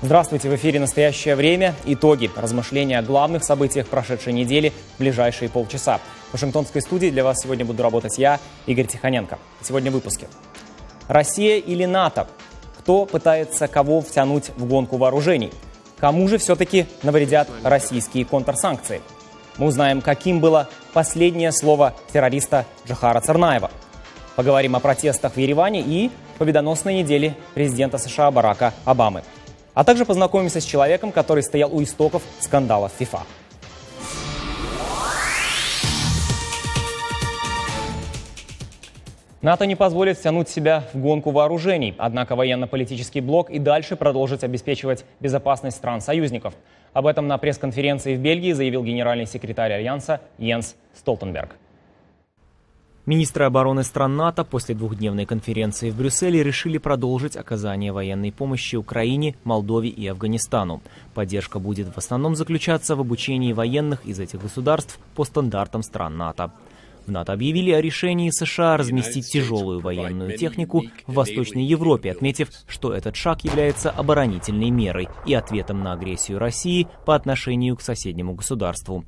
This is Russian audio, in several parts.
Здравствуйте, в эфире «Настоящее время». Итоги, размышления о главных событиях прошедшей недели в ближайшие полчаса. В Вашингтонской студии для вас сегодня буду работать я, Игорь Тихоненко. Сегодня в выпуске. Россия или НАТО? Кто пытается кого втянуть в гонку вооружений? Кому же все-таки навредят российские контрсанкции? Мы узнаем, каким было последнее слово террориста Джохара Царнаева. Поговорим о протестах в Ереване и победоносной неделе президента США Барака Обамы. А также познакомимся с человеком, который стоял у истоков скандала в ФИФА. НАТО не позволит втянуть себя в гонку вооружений, однако военно-политический блок и дальше продолжит обеспечивать безопасность стран-союзников. Об этом на пресс-конференции в Бельгии заявил генеральный секретарь Альянса Йенс Столтенберг. Министры обороны стран НАТО после двухдневной конференции в Брюсселе решили продолжить оказание военной помощи Украине, Молдове и Афганистану. Поддержка будет в основном заключаться в обучении военных из этих государств по стандартам стран НАТО. В НАТО объявили о решении США разместить тяжелую военную технику в Восточной Европе, отметив, что этот шаг является оборонительной мерой и ответом на агрессию России по отношению к соседнему государству.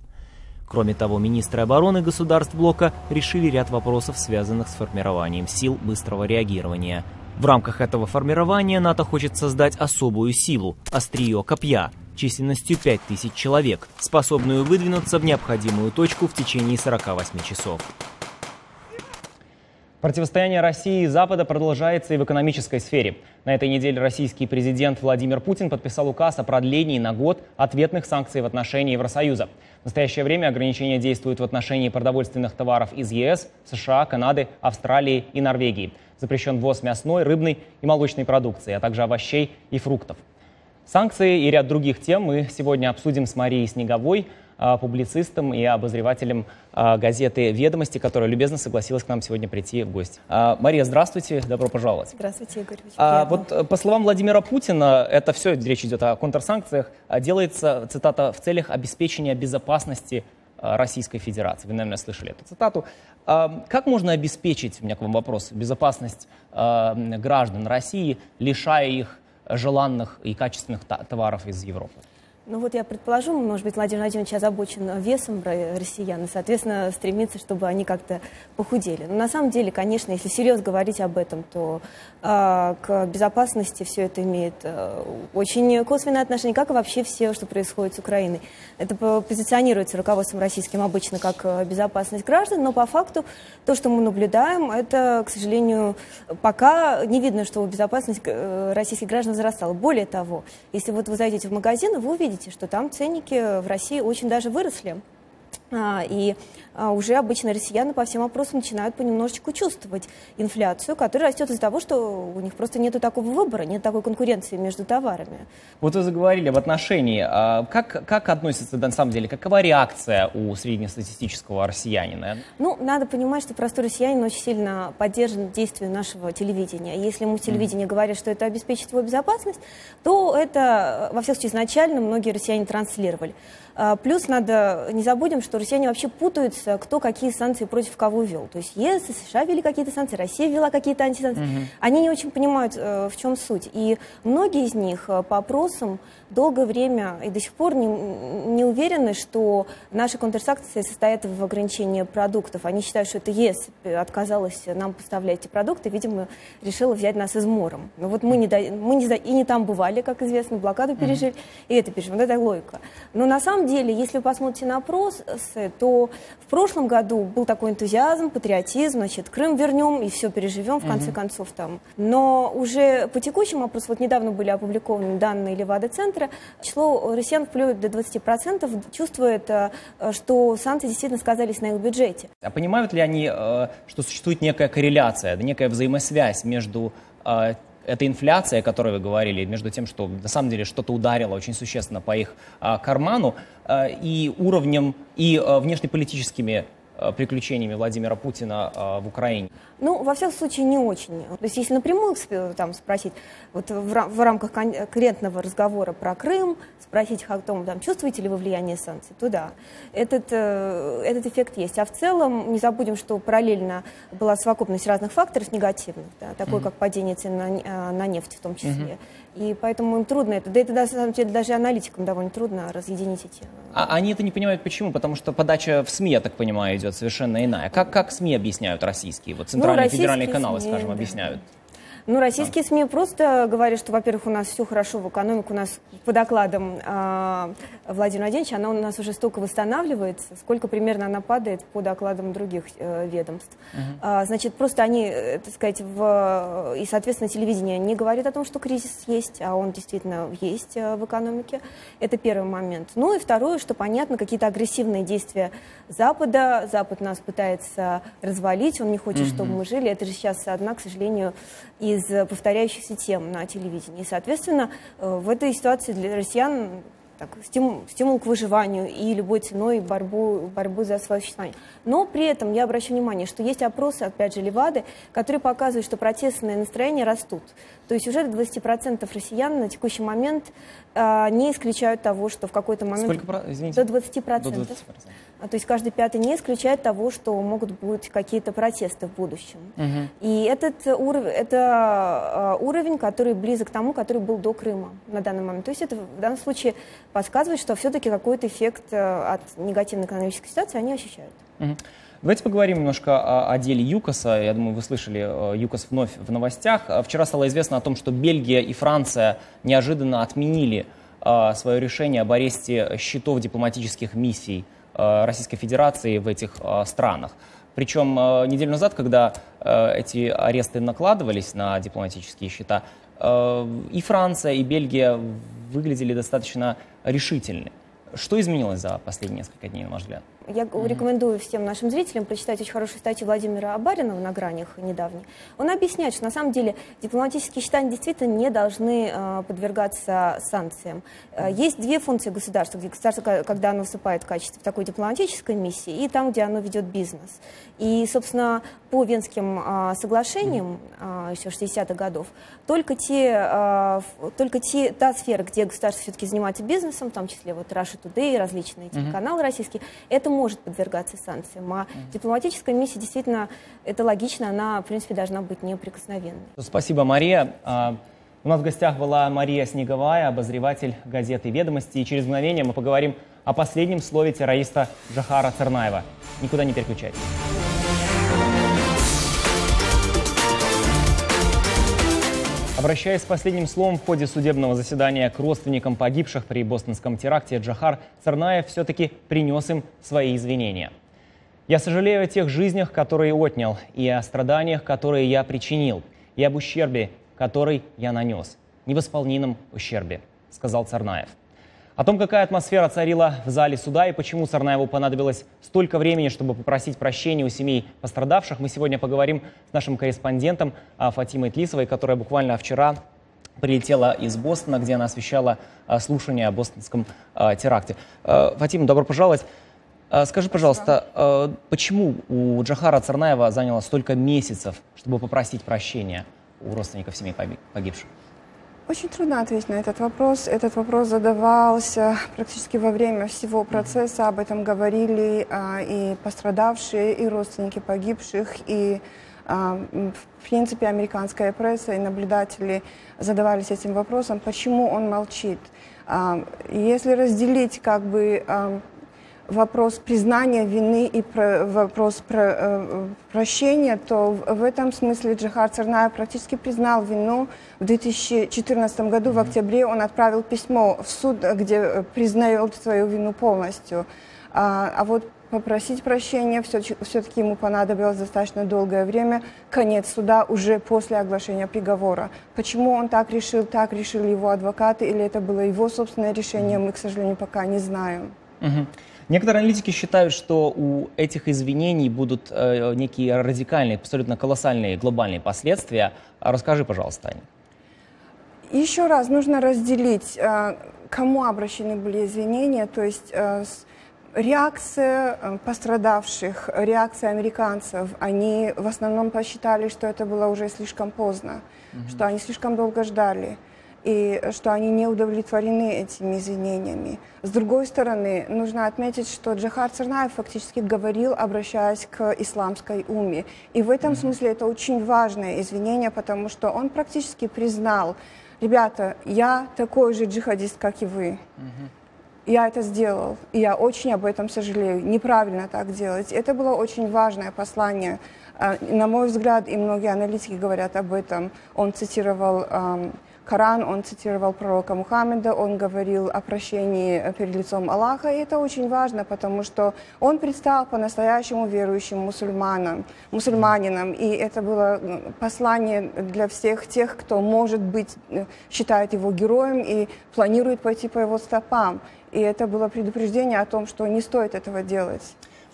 Кроме того, министры обороны государств блока решили ряд вопросов, связанных с формированием сил быстрого реагирования. В рамках этого формирования НАТО хочет создать особую силу – острие копья, численностью 5000 человек, способную выдвинуться в необходимую точку в течение 48 часов. Противостояние России и Запада продолжается и в экономической сфере. На этой неделе российский президент Владимир Путин подписал указ о продлении на год ответных санкций в отношении Евросоюза. В настоящее время ограничения действуют в отношении продовольственных товаров из ЕС, США, Канады, Австралии и Норвегии. Запрещен ввоз мясной, рыбной и молочной продукции, а также овощей и фруктов. Санкции и ряд других тем мы сегодня обсудим с Марией Снеговой, публицистом и обозревателем газеты «Ведомости», которая любезно согласилась к нам сегодня прийти в гости. Мария, здравствуйте, добро пожаловать. Здравствуйте, Игорь. Вот по словам Владимира Путина, это все, речь идет о контрсанкциях, делается, цитата, в целях обеспечения безопасности Российской Федерации. Вы, наверное, слышали эту цитату. Как можно обеспечить, у меня к вам вопрос, безопасность граждан России, лишая их желанных и качественных товаров из Европы? Ну вот я предположу, может быть, Владимир Владимирович озабочен весом россиян и, соответственно, стремится, чтобы они как-то похудели. Но на самом деле, конечно, если серьезно говорить об этом, то к безопасности все это имеет очень косвенное отношение, как и вообще все, что происходит с Украиной. Это позиционируется руководством российским обычно как безопасность граждан, но по факту то, что мы наблюдаем, это, к сожалению, пока не видно, что безопасность российских граждан возрастала. Более того, если вот вы зайдете в магазин, вы увидите, что там ценники в России очень даже выросли. И уже обычно россияне по всем вопросам начинают понемножечку чувствовать инфляцию, которая растет из-за того, что у них просто нет такого выбора, нет такой конкуренции между товарами. Вот вы заговорили об отношении. Как относится, на самом деле, какова реакция у среднестатистического россиянина? Ну, надо понимать, что простой россиянин очень сильно поддержан действием нашего телевидения. Если ему телевидение говорит, что это обеспечит его безопасность, то это, во всяком случае, изначально многие россияне транслировали. Плюс надо не забудем, что россияне вообще путаются, кто какие санкции против кого ввел. То есть ЕС и США ввели какие-то санкции, Россия ввела какие-то антисанкции. Они не очень понимают, в чем суть. И многие из них по опросам долгое время и до сих пор не уверены, что наши контрсанкции состоят в ограничении продуктов. Они считают, что это ЕС отказалась нам поставлять эти продукты, видимо, решила взять нас измором. Но вот мы не там бывали, как известно, блокаду пережили, и это пережили. Вот это логика. Но на самом деле, если вы посмотрите на опросы, то в прошлом году был такой энтузиазм, патриотизм, значит, Крым вернем и все переживем, в конце концов там. Но уже по текущим опросам, вот недавно были опубликованы данные Левада-центра, число россиян вплоть до 20% чувствует, что санкции действительно сказались на их бюджете. А понимают ли они, что существует некая корреляция, некая взаимосвязь между эта инфляция, о которой вы говорили, между тем, что на самом деле что-то ударило очень существенно по их карману, и уровнем, и внешнеполитическими приключениями Владимира Путина в Украине? Ну, во всяком случае, не очень. То есть, если напрямую там, спросить, вот в рамках конкретного разговора про Крым, спросить о том, там, чувствуете ли вы влияние санкций, то да, этот эффект есть. А в целом, не забудем, что параллельно была совокупность разных факторов негативных, да, такой как падение цен на нефть в том числе. И поэтому им трудно это. Да это, на самом деле, даже аналитикам довольно трудно разъединить эти... А они это не понимают почему? Потому что подача в СМИ, я так понимаю, идет совершенно иная. Как СМИ объясняют российские? Вот центральные федеральные каналы, СМИ, скажем, да. объясняют. Ну, российские СМИ просто говорят, что, во-первых, у нас все хорошо в экономике, у нас по докладам Владимира Владимировича, она у нас уже столько восстанавливается, сколько примерно она падает по докладам других ведомств. Значит, просто они, так сказать, и, соответственно, телевидение не говорит о том, что кризис есть, а он действительно есть в экономике. Это первый момент. Ну и второе, что понятно, какие-то агрессивные действия Запада. Запад нас пытается развалить, он не хочет, чтобы мы жили. Это же сейчас одна, к сожалению, из повторяющихся тем на телевидении. И, соответственно, в этой ситуации для россиян так, стимул к выживанию и любой ценой борьбу за свое существование. Но при этом я обращу внимание, что есть опросы, опять же, Левады, которые показывают, что протестные настроения растут. То есть уже 20% россиян на текущий момент не исключают того, что в какой-то момент... Сколько, извините? До 20%. До 20%. То есть каждый пятый не исключает того, что могут быть какие-то протесты в будущем. И этот уровень, который близок к тому, который был до Крыма на данный момент. То есть это в данном случае подсказывает, что все-таки какой-то эффект от негативной экономической ситуации они ощущают. Давайте поговорим немножко о деле ЮКОСа. Я думаю, вы слышали, ЮКОС вновь в новостях. Вчера стало известно о том, что Бельгия и Франция неожиданно отменили свое решение об аресте счетов дипломатических миссий Российской Федерации в этих странах. Причем неделю назад, когда эти аресты накладывались на дипломатические счета, и Франция, и Бельгия выглядели достаточно решительны. Что изменилось за последние несколько дней, на ваш взгляд? Я рекомендую всем нашим зрителям прочитать очень хорошую статью Владимира Абаринова на «Гранях» недавней. Он объясняет, что на самом деле дипломатические счета действительно не должны подвергаться санкциям. Есть две функции государства. Государство, когда оно выступает в качестве такой дипломатической миссии, и там, где оно ведет бизнес. И, собственно, по Венским соглашениям еще 60-х годов, только та сфера, где государство все-таки занимается бизнесом, в том числе вот Russia Today, различные телеканалы российские, это может подвергаться санкциям. А дипломатическая миссия действительно, это логично, она, в принципе, должна быть неприкосновенной. Спасибо, Мария. У нас в гостях была Мария Снеговая, обозреватель газеты «Ведомости». И через мгновение мы поговорим о последнем слове террориста Джохара Царнаева. Никуда не переключайтесь. Обращаясь с последним словом в ходе судебного заседания к родственникам погибших при бостонском теракте, Джохар Царнаев все-таки принес им свои извинения. «Я сожалею о тех жизнях, которые отнял, и о страданиях, которые я причинил, и об ущербе, который я нанес. Невосполнимом ущербе», — сказал Царнаев. О том, какая атмосфера царила в зале суда и почему Царнаеву понадобилось столько времени, чтобы попросить прощения у семей пострадавших, мы сегодня поговорим с нашим корреспондентом Фатимой Тлисовой, которая буквально вчера прилетела из Бостона, где она освещала слушание о бостонском теракте. Фатима, добро пожаловать. Скажи, пожалуйста, почему у Джохара Царнаева заняло столько месяцев, чтобы попросить прощения у родственников семей погибших? Очень трудно ответить на этот вопрос. Этот вопрос задавался практически во время всего процесса. Об этом говорили и пострадавшие, и родственники погибших, и, в принципе, американская пресса и наблюдатели задавались этим вопросом, почему он молчит. Если разделить вопрос признания вины и вопрос прощения, то в этом смысле Джохар Царнаев практически признал вину. В 2014 году, в октябре, он отправил письмо в суд, где признает свою вину полностью. А вот попросить прощения все-таки ему понадобилось достаточно долгое время. Конец суда уже после оглашения приговора. Почему он так решили его адвокаты, или это было его собственное решение, мы, к сожалению, пока не знаем. Некоторые аналитики считают, что у этих извинений будут некие радикальные, абсолютно колоссальные глобальные последствия. Расскажи, пожалуйста, Аня. Еще раз нужно разделить, кому обращены были извинения, то есть реакция пострадавших, реакция американцев. Они в основном посчитали, что это было уже слишком поздно, что они слишком долго ждали, и что они не удовлетворены этими извинениями. С другой стороны, нужно отметить, что Джохар Царнаев фактически говорил, обращаясь к исламской умме. И в этом смысле это очень важное извинение, потому что он практически признал ребята, я такой же джихадист, как и вы. Я это сделал, и я очень об этом сожалею. Неправильно так делать. Это было очень важное послание. На мой взгляд, и многие аналитики говорят об этом. Он цитировал Коран, он цитировал пророка Мухаммеда, он говорил о прощении перед лицом Аллаха. И это очень важно, потому что он предстал по-настоящему верующим мусульманином. И это было послание для всех тех, кто, может быть, считает его героем и планирует пойти по его стопам. И это было предупреждение о том, что не стоит этого делать.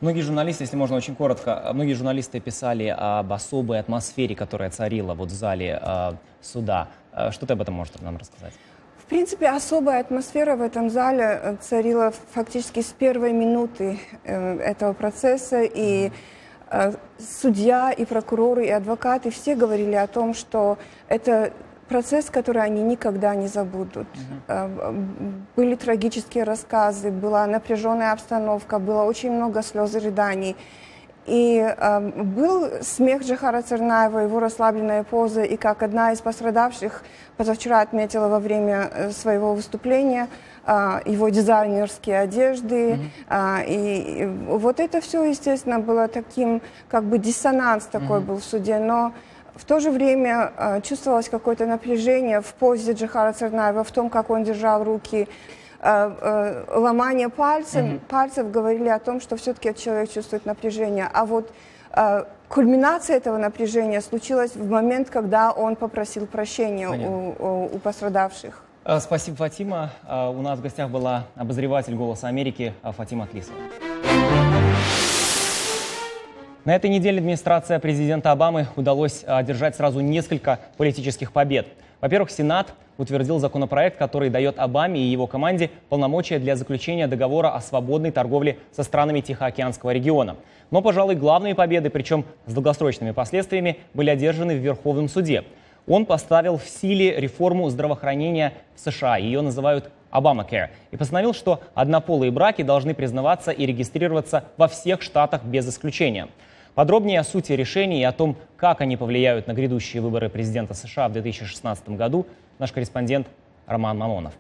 Многие журналисты, если можно очень коротко, многие журналисты писали об особой атмосфере, которая царила вот в зале суда. Что ты об этом можешь нам рассказать? В принципе, особая атмосфера в этом зале царила фактически с первой минуты этого процесса. И судья, и прокуроры, и адвокаты все говорили о том, что это процесс, который они никогда не забудут. Были трагические рассказы, была напряженная обстановка, было очень много слез и рыданий. И был смех Джохара Царнаева, его расслабленная поза, и как одна из пострадавших позавчера отметила во время своего выступления его дизайнерские одежды. И вот это все, естественно, было таким, как бы диссонанс такой был в суде, но в то же время чувствовалось какое-то напряжение в позе Джохара Царнаева, в том, как он держал руки. Ломание пальцев говорили о том, что все-таки человек чувствует напряжение. А вот кульминация этого напряжения случилась в момент, когда он попросил прощения у пострадавших. Спасибо, Фатима. У нас в гостях была обозреватель «Голоса Америки» Фатима Атлисова. На этой неделе администрация президента Обамы удалось одержать сразу несколько политических побед. Во-первых, Сенат утвердил законопроект, который дает Обаме и его команде полномочия для заключения договора о свободной торговле со странами Тихоокеанского региона. Но, пожалуй, главные победы, причем с долгосрочными последствиями, были одержаны в Верховном суде. Он поставил в силе реформу здравоохранения в США, ее называют Obamacare, и постановил, что однополые браки должны признаваться и регистрироваться во всех штатах без исключения. Подробнее о сути решений и о том, как они повлияют на грядущие выборы президента США в 2016 году, наш корреспондент Роман Мамонов.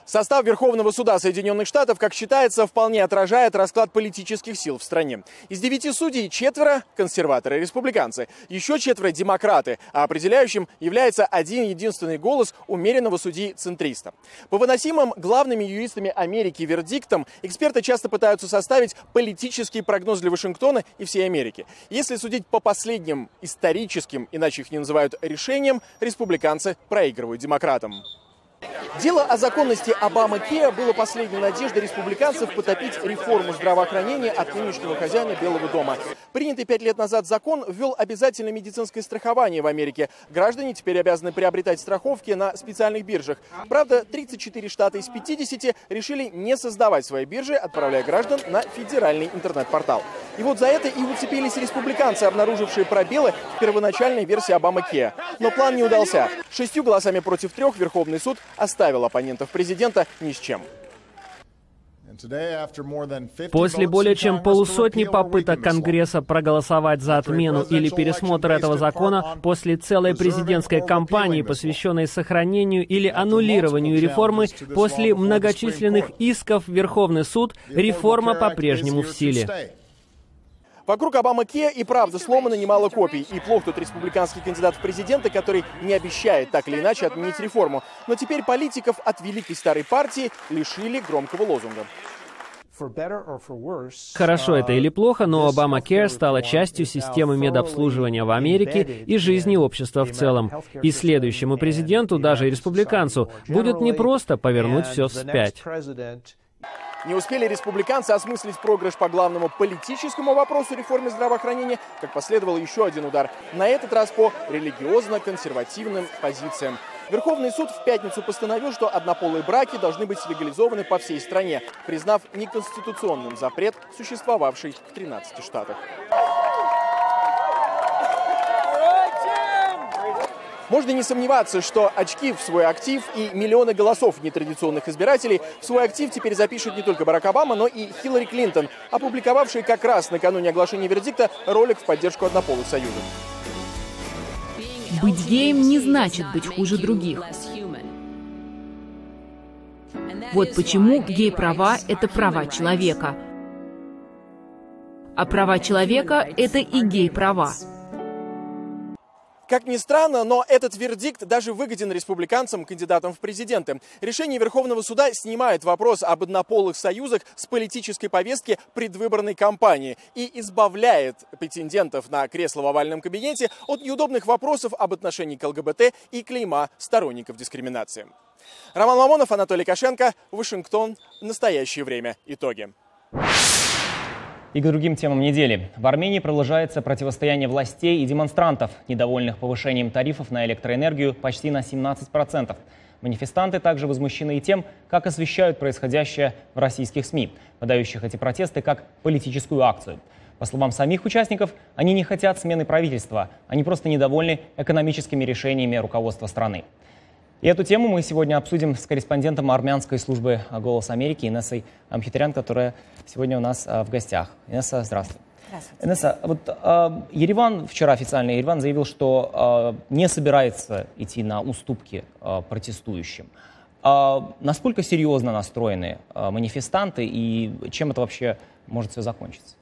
Состав Верховного суда Соединенных Штатов, как считается, вполне отражает расклад политических сил в стране. Из 9 судей 4 – консерваторы и республиканцы, еще 4 – демократы, а определяющим является один единственный голос умеренного судьи-центриста. По выносимым главными юристами Америки вердиктам эксперты часто пытаются составить политический прогноз для Вашингтона и всей Америки. Если судить по последним историческим, иначе их не называют, решениям, республиканцы проигрывают демократам. Дело о законности Обама-Кеа было последней надеждой республиканцев потопить реформу здравоохранения от нынешнего хозяина Белого дома. Принятый 5 лет назад закон ввел обязательное медицинское страхование в Америке. Граждане теперь обязаны приобретать страховки на специальных биржах. Правда, 34 штата из 50 решили не создавать свои биржи, отправляя граждан на федеральный интернет-портал. И вот за это и уцепились республиканцы, обнаружившие пробелы в первоначальной версии Обама-Кеа. Но план не удался. 6 голосами против 3 Верховный суд оставил оппонентов президента ни с чем. После более чем полусотни попыток Конгресса проголосовать за отмену или пересмотр этого закона, после целой президентской кампании, посвященной сохранению или аннулированию реформы, после многочисленных исков в Верховный суд, реформа по-прежнему в силе. Вокруг Обама-Кеа и правда сломано немало копий. И плох тот республиканский кандидат в президенты, который не обещает так или иначе отменить реформу. Но теперь политиков от великой старой партии лишили громкого лозунга. Хорошо это или плохо, но Obamacare стала частью системы медобслуживания в Америке и жизни общества в целом. И следующему президенту, даже и республиканцу, будет непросто повернуть все вспять. Не успели республиканцы осмыслить проигрыш по главному политическому вопросу реформы здравоохранения, как последовал еще один удар. На этот раз по религиозно-консервативным позициям. Верховный суд в пятницу постановил, что однополые браки должны быть легализованы по всей стране, признав неконституционным запрет, существовавший в 13 штатах. Можно не сомневаться, что очки в свой актив и миллионы голосов нетрадиционных избирателей в свой актив теперь запишут не только Барак Обама, но и Хиллари Клинтон, опубликовавшие как раз накануне оглашения вердикта ролик в поддержку однополых союзов. Быть геем не значит быть хуже других. Вот почему гей-права – это права человека. А права человека – это и гей-права. Как ни странно, но этот вердикт даже выгоден республиканцам, кандидатам в президенты. Решение Верховного суда снимает вопрос об однополых союзах с политической повестки предвыборной кампании и избавляет претендентов на кресло в овальном кабинете от неудобных вопросов об отношении к ЛГБТ и клейма сторонников дискриминации. Роман Мамонов, Анатолий Кошенко, Вашингтон. Настоящее время. Итоги. И к другим темам недели. В Армении продолжается противостояние властей и демонстрантов, недовольных повышением тарифов на электроэнергию почти на 17%. Манифестанты также возмущены и тем, как освещают происходящее в российских СМИ, подающих эти протесты как политическую акцию. По словам самих участников, они не хотят смены правительства, они просто недовольны экономическими решениями руководства страны. И эту тему мы сегодня обсудим с корреспондентом армянской службы «Голос Америки» Инессой Амхитарян, которая сегодня у нас в гостях. Инесса, здравствуй. Здравствуйте. Инесса, вот Ереван, вчера официально Ереван заявил, что не собирается идти на уступки протестующим. Насколько серьезно настроены манифестанты и чем это вообще может все закончиться?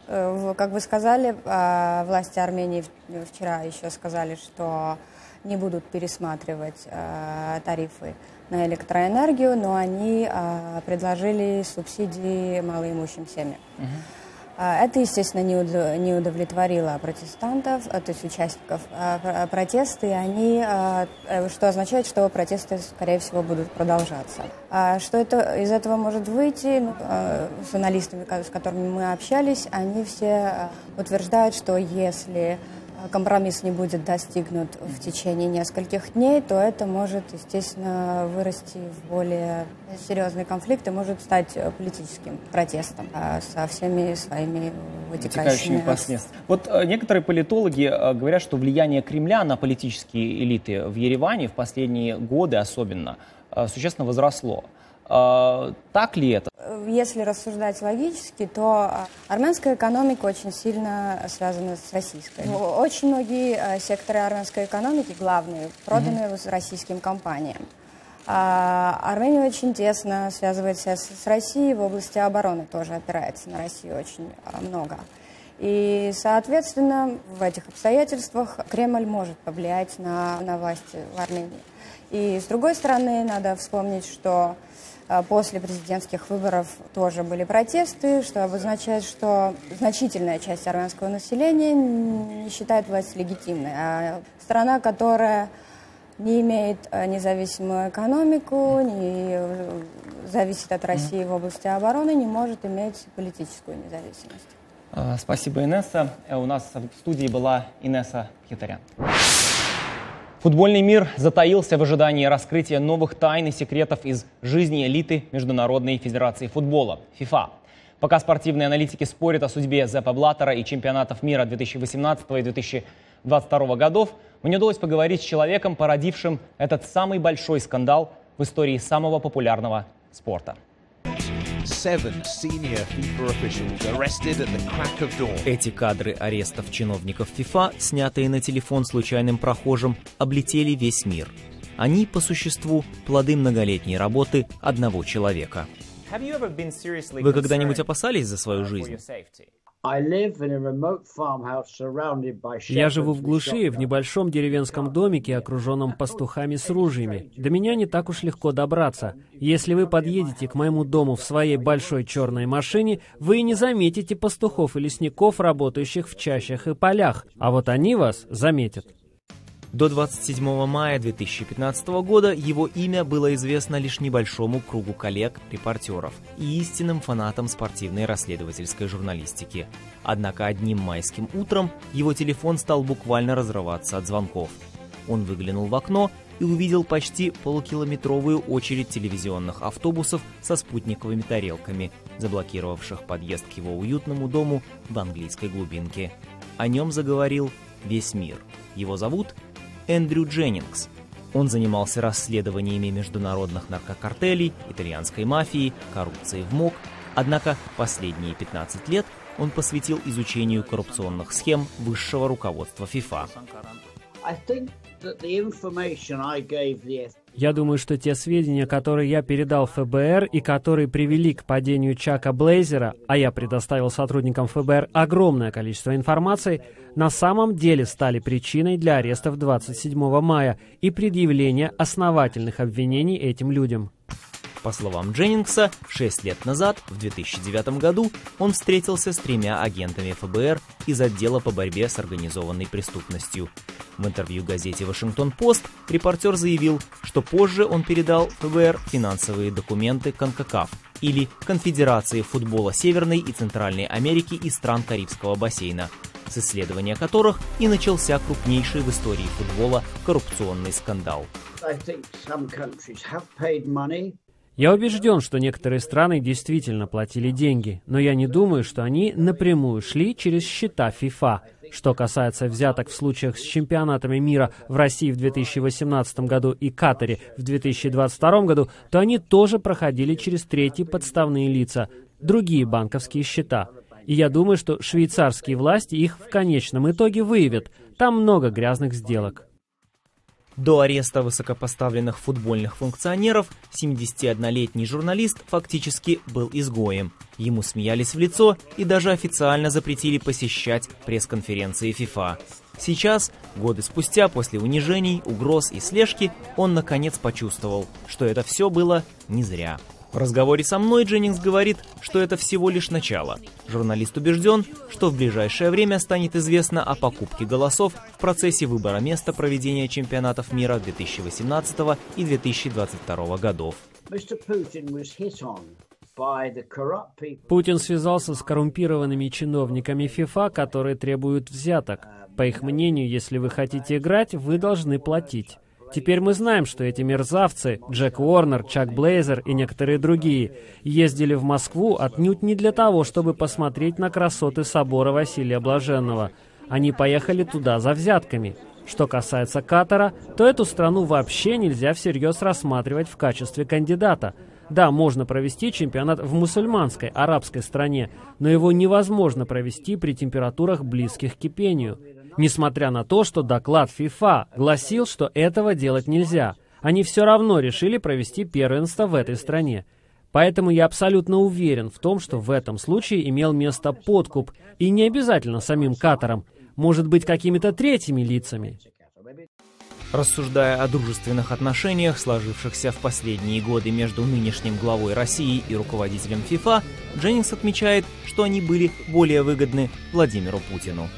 Как вы сказали, власти Армении вчера еще сказали, что не будут пересматривать тарифы на электроэнергию, но они предложили субсидии малоимущим семьям. Это, естественно, не удовлетворило протестантов, то есть участников протеста, и они, что означает, что протесты, скорее всего, будут продолжаться. Что из этого может выйти? С журналистами, с которыми мы общались, они все утверждают, что если компромисс не будет достигнут в течение нескольких дней, то это может, естественно, вырасти в более серьезный конфликт и может стать политическим протестом со всеми своими вытекающими последствиями. Вот некоторые политологи говорят, что влияние Кремля на политические элиты в Ереване в последние годы особенно существенно возросло. Так ли это? Если рассуждать логически, то армянская экономика очень сильно связана с российской. Очень многие секторы армянской экономики, главные, проданы российским компаниям. Армения очень тесно связывается с Россией, в области обороны тоже опирается на Россию очень много. И, соответственно, в этих обстоятельствах Кремль может повлиять на власти в Армении. И, с другой стороны, надо вспомнить, что после президентских выборов тоже были протесты, что обозначает, что значительная часть армянского населения не считает власть легитимной. А страна, которая не имеет независимую экономику, не зависит от России в области обороны, не может иметь политическую независимость. Спасибо, Инесса. У нас в студии была Инесса Амхитарян. Футбольный мир затаился в ожидании раскрытия новых тайн и секретов из жизни элиты Международной Федерации футбола – ФИФА. Пока спортивные аналитики спорят о судьбе Зеппа Блаттера и чемпионатов мира 2018 и 2022 годов, мне удалось поговорить с человеком, породившим этот самый большой скандал в истории самого популярного спорта. Эти кадры арестов чиновников ФИФА, снятые на телефон случайным прохожим, облетели весь мир. Они, по существу, плоды многолетней работы одного человека. Вы когда-нибудь опасались за свою жизнь? Я живу в глуши, в небольшом деревенском домике, окруженном пастухами с ружьями. До меня не так уж легко добраться. Если вы подъедете к моему дому в своей большой черной машине, вы не заметите пастухов и лесников, работающих в чащах и полях. А вот они вас заметят. До 27 мая 2015 года его имя было известно лишь небольшому кругу коллег-репортеров и истинным фанатам спортивной расследовательской журналистики. Однако одним майским утром его телефон стал буквально разрываться от звонков. Он выглянул в окно и увидел почти полукилометровую очередь телевизионных автобусов со спутниковыми тарелками, заблокировавших подъезд к его уютному дому в английской глубинке. О нем заговорил весь мир. Его зовут Эндрю Дженнингс. Он занимался расследованиями международных наркокартелей, итальянской мафии, коррупции в МОК. Однако последние 15 лет он посвятил изучению коррупционных схем высшего руководства ФИФА. Я думаю, что те сведения, которые я передал ФБР и которые привели к падению Чака Блейзера, а я предоставил сотрудникам ФБР огромное количество информации, на самом деле стали причиной для арестов 27 мая и предъявления основательных обвинений этим людям. По словам Дженнингса, 6 лет назад, в 2009 году, он встретился с 3 агентами ФБР из отдела по борьбе с организованной преступностью. В интервью газете «Вашингтон-Пост» репортер заявил, что позже он передал ФБР финансовые документы КОНКАКАФ, или Конфедерации футбола Северной и Центральной Америки и стран Карибского бассейна, с исследования которых и начался крупнейший в истории футбола коррупционный скандал. Я убежден, что некоторые страны действительно платили деньги, но я не думаю, что они напрямую шли через счета ФИФА. Что касается взяток в случаях с чемпионатами мира в России в 2018 году и Катаре в 2022 году, то они тоже проходили через третьи подставные лица, другие банковские счета. И я думаю, что швейцарские власти их в конечном итоге выявят. Там много грязных сделок. До ареста высокопоставленных футбольных функционеров 71-летний журналист фактически был изгоем. Ему смеялись в лицо и даже официально запретили посещать пресс-конференции ФИФА. Сейчас, годы спустя, после унижений, угроз и слежки, он наконец почувствовал, что это все было не зря. В разговоре со мной Дженнингс говорит, что это всего лишь начало. Журналист убежден, что в ближайшее время станет известно о покупке голосов в процессе выбора места проведения чемпионатов мира 2018 и 2022 годов. Путин связался с коррумпированными чиновниками ФИФА, которые требуют взяток. По их мнению, если вы хотите играть, вы должны платить. Теперь мы знаем, что эти мерзавцы, Джек Уорнер, Чак Блейзер и некоторые другие, ездили в Москву отнюдь не для того, чтобы посмотреть на красоты собора Василия Блаженного. Они поехали туда за взятками. Что касается Катара, то эту страну вообще нельзя всерьез рассматривать в качестве кандидата. Да, можно провести чемпионат в мусульманской, арабской стране, но его невозможно провести при температурах, близких к кипению. Несмотря на то, что доклад ФИФА гласил, что этого делать нельзя, они все равно решили провести первенство в этой стране. Поэтому я абсолютно уверен в том, что в этом случае имел место подкуп, и не обязательно самим Катаром, может быть, какими-то третьими лицами. Рассуждая о дружественных отношениях, сложившихся в последние годы между нынешним главой России и руководителем ФИФА, Дженнингс отмечает, что они были более выгодны Владимиру Путину.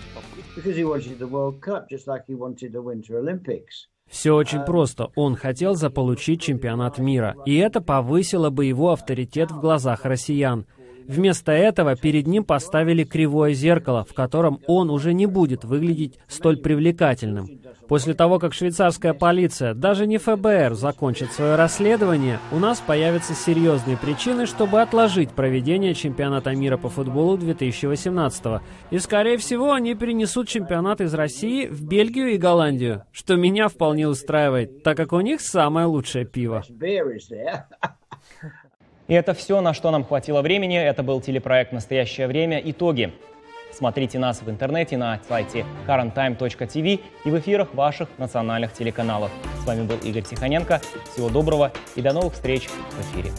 Все очень просто. Он хотел заполучить чемпионат мира, и это повысило бы его авторитет в глазах россиян. Вместо этого перед ним поставили кривое зеркало, в котором он уже не будет выглядеть столь привлекательным. После того, как швейцарская полиция, даже не ФБР, закончит свое расследование, у нас появятся серьезные причины, чтобы отложить проведение чемпионата мира по футболу 2018. И, скорее всего, они перенесут чемпионат из России в Бельгию и Голландию, что меня вполне устраивает, так как у них самое лучшее пиво. И это все, на что нам хватило времени. Это был телепроект «Настоящее время. Итоги». Смотрите нас в интернете на сайте currenttime.tv и в эфирах ваших национальных телеканалов. С вами был Игорь Тихоненко. Всего доброго и до новых встреч в эфире.